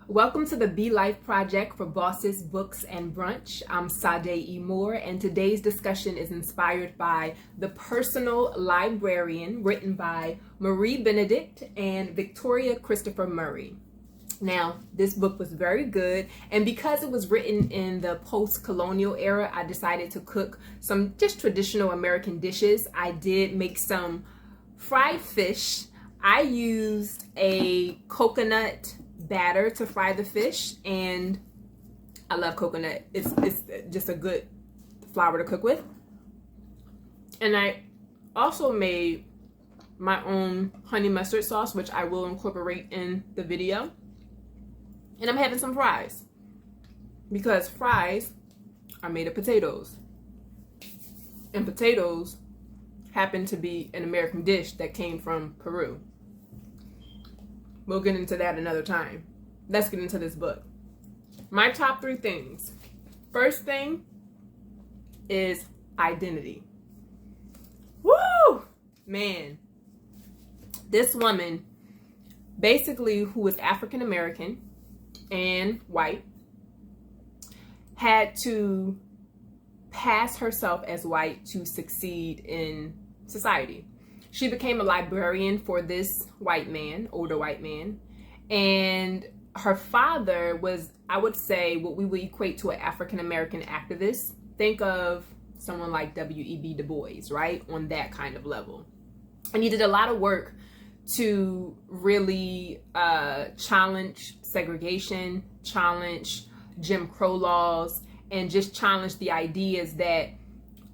Welcome to the Be Life Project for Bosses, Books, and Brunch. I'm Sade E. Moore, and today's discussion is inspired by The Personal Librarian, written by Marie Benedict and Victoria Christopher Murray. Now, this book was very good, and because it was written in the post-colonial era, I decided to cook some just traditional American dishes. I did make some fried fish. I used a coconut batter to fry the fish, and I love coconut. It's just a good flour to cook with. And I also made my own honey mustard sauce, which I will incorporate in the video. And I'm having some fries because fries are made of potatoes, and potatoes happen to be an American dish that came from Peru. We'll get into that another time. Let's get into this book. My top 3 things. First thing is identity. Woo! Man. This woman, basically, who was African American and white, had to pass herself as white to succeed in society. She became a librarian for this white man, older white man, and her father was, I would say, what we would equate to an African-American activist. Think of someone like W.E.B. Du Bois, right? On that kind of level. And he did a lot of work to really challenge segregation, challenge Jim Crow laws, and just challenge the ideas that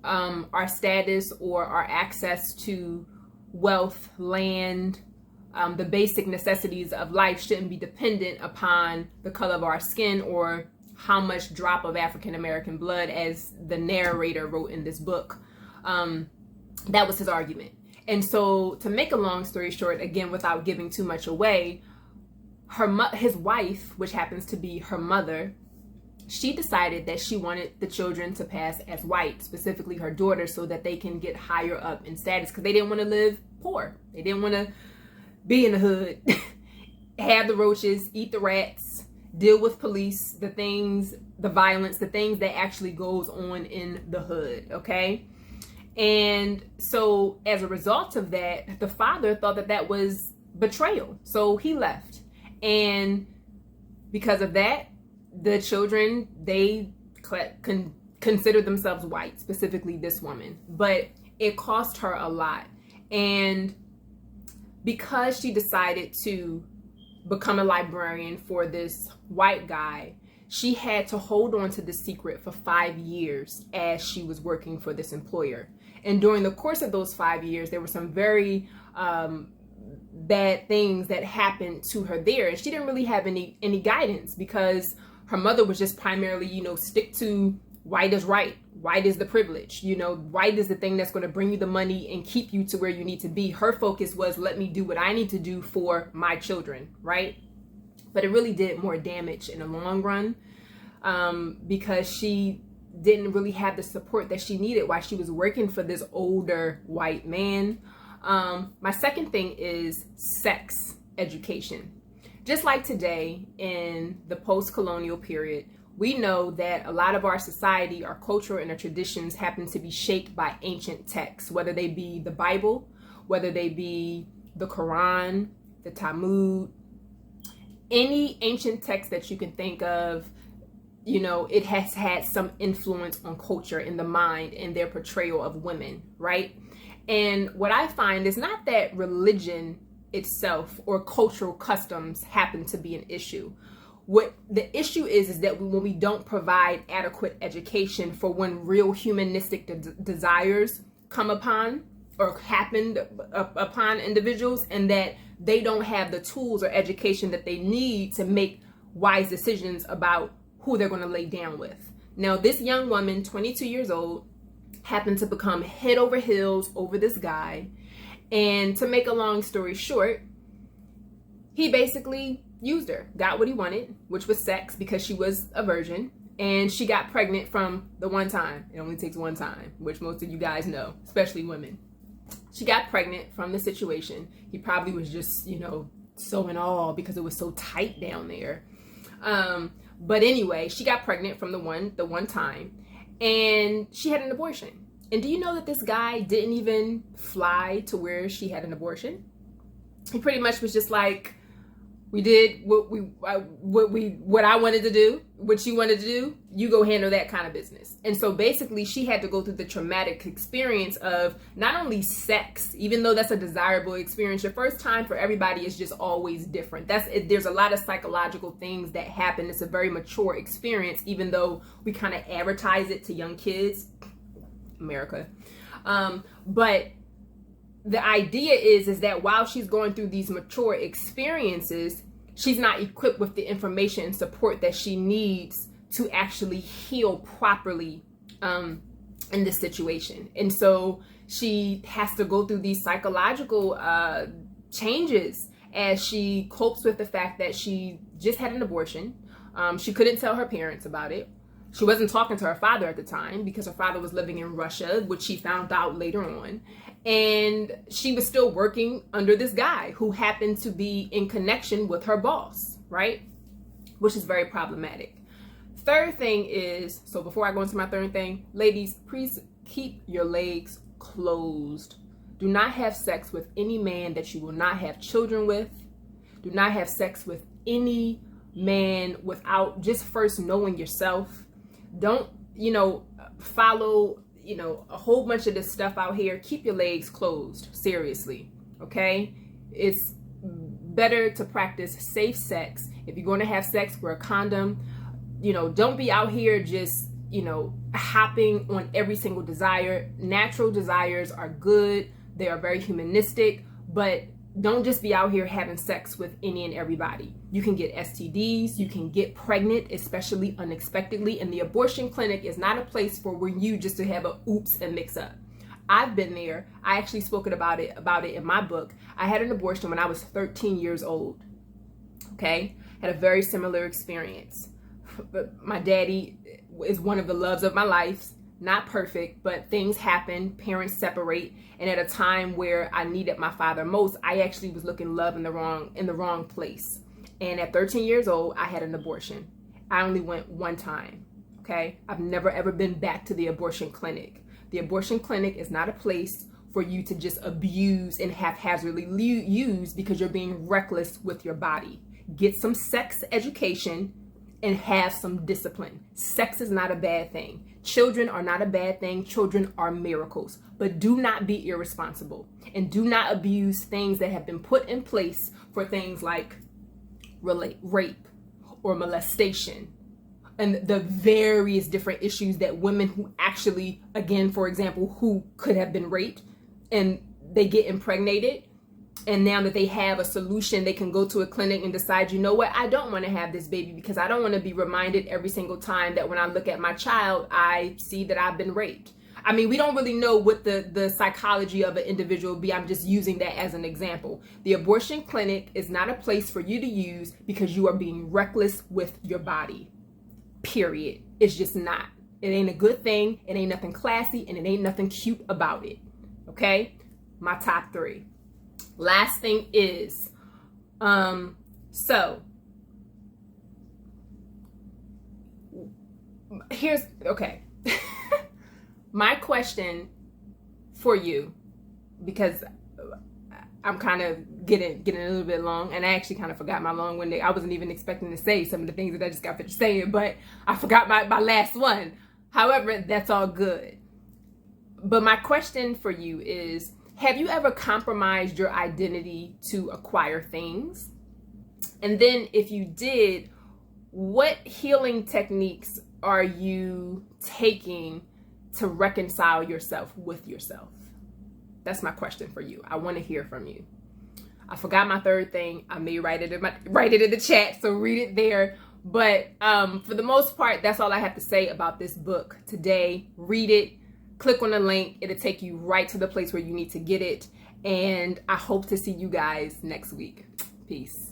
our status or our access to wealth, land, the basic necessities of life shouldn't be dependent upon the color of our skin or how much drop of African American blood, as the narrator wrote in this book. That was his argument. And so, to make a long story short, again, without giving too much away, his wife, which happens to be her mother, she decided that she wanted the children to pass as white, specifically her daughter, so that they can get higher up in status, because they didn't want to live poor. They didn't want to be in the hood, have the roaches, eat the rats, deal with police, the things, the violence, the things that actually goes on in the hood, okay? And so as a result of that, the father thought that that was betrayal. So he left. And because of that, the children, they considered themselves white, specifically this woman. But it cost her a lot. And because she decided to become a librarian for this white guy, she had to hold on to the secret for 5 years as she was working for this employer. And during the course of those 5 years, there were some very bad things that happened to her there. And she didn't really have any guidance, because her mother was just primarily, stick to white is right. White is the privilege. White is the thing that's going to bring you the money and keep you to where you need to be. Her focus was, let me do what I need to do for my children, right? But it really did more damage in the long run, because she didn't really have the support that she needed while she was working for this older white man. My second thing is sex education. Just like today in the post-colonial period, we know that a lot of our society, our culture, and our traditions happen to be shaped by ancient texts, whether they be the Bible, whether they be the Quran, the Talmud, any ancient text that you can think of. It has had some influence on culture and the mind and their portrayal of women, right? And what I find is not that religion itself or cultural customs happen to be an issue. What the issue is that when we don't provide adequate education for when real humanistic desires come upon or happened upon individuals, and that they don't have the tools or education that they need to make wise decisions about who they're going to lay down with. Now, this young woman, 22 years old, happened to become head over heels over this guy. And to make a long story short, he basically used her, got what he wanted, which was sex, because she was a virgin. And she got pregnant from the one time. It only takes one time, which most of you guys know, especially women. She got pregnant from the situation. He probably was just, so in awe because it was so tight down there. But anyway, she got pregnant from the one time, and she had an abortion. And do you know that this guy didn't even fly to where she had an abortion? He pretty much was just like, we did what I wanted to do, what you wanted to do, you go handle that kind of business. And so basically she had to go through the traumatic experience of not only sex, even though that's a desirable experience, your first time for everybody is just always different. There's a lot of psychological things that happen. It's a very mature experience, even though we kind of advertise it to young kids, America. But the idea is that while she's going through these mature experiences, she's not equipped with the information and support that she needs to actually heal properly in this situation. And so she has to go through these psychological changes as she copes with the fact that she just had an abortion. She couldn't tell her parents about it. She wasn't talking to her father at the time because her father was living in Russia, which she found out later on. And she was still working under this guy who happened to be in connection with her boss, right? Which is very problematic. Third thing is, so before I go into my third thing, ladies, please keep your legs closed. Do not have sex with any man that you will not have children with. Do not have sex with any man without just first knowing yourself. Don't, follow, a whole bunch of this stuff out here. Keep your legs closed, seriously, okay? It's better to practice safe sex. If you're going to have sex, wear a condom. Don't be out here just, hopping on every single desire. Natural desires are good. They are very humanistic, but don't just be out here having sex with any and everybody. You can get STDs, you can get pregnant, especially unexpectedly, and the abortion clinic is not a place for where you just to have a oops and mix up. I've been there. I actually spoke about it in my book. I had an abortion when I was 13 years old. Okay? Had a very similar experience. But my daddy is one of the loves of my life. Not perfect, but things happen, parents separate, and at a time where I needed my father most, I actually was looking love in the wrong place. And at 13 years old, I had an abortion. I only went one time, okay? I've never ever been back to the abortion clinic. The abortion clinic is not a place for you to just abuse and haphazardly use because you're being reckless with your body. Get some sex education and have some discipline. Sex is not a bad thing. Children are not a bad thing. Children are miracles. But do not be irresponsible and do not abuse things that have been put in place for things like rape or molestation and the various different issues that women who actually, again, for example, who could have been raped and they get impregnated. And now that they have a solution, they can go to a clinic and decide, you know what, I don't want to have this baby because I don't want to be reminded every single time that when I look at my child, I see that I've been raped. I mean, we don't really know what the psychology of an individual be. I'm just using that as an example. The abortion clinic is not a place for you to use because you are being reckless with your body. Period. It's just not. It ain't a good thing. It ain't nothing classy and it ain't nothing cute about it. Okay? My top 3. Last thing is, okay. My question for you, because I'm kind of getting a little bit long, and I actually kind of forgot my long-winded. I wasn't even expecting to say some of the things that I just got finished saying, but I forgot my last one. However, that's all good. But my question for you is, have you ever compromised your identity to acquire things? And then if you did, what healing techniques are you taking to reconcile yourself with yourself? That's my question for you. I want to hear from you. I forgot my third thing. I may write it in the chat, so read it there. But for the most part, that's all I have to say about this book today. Read it. Click on the link. It'll take you right to the place where you need to get it. And I hope to see you guys next week. Peace.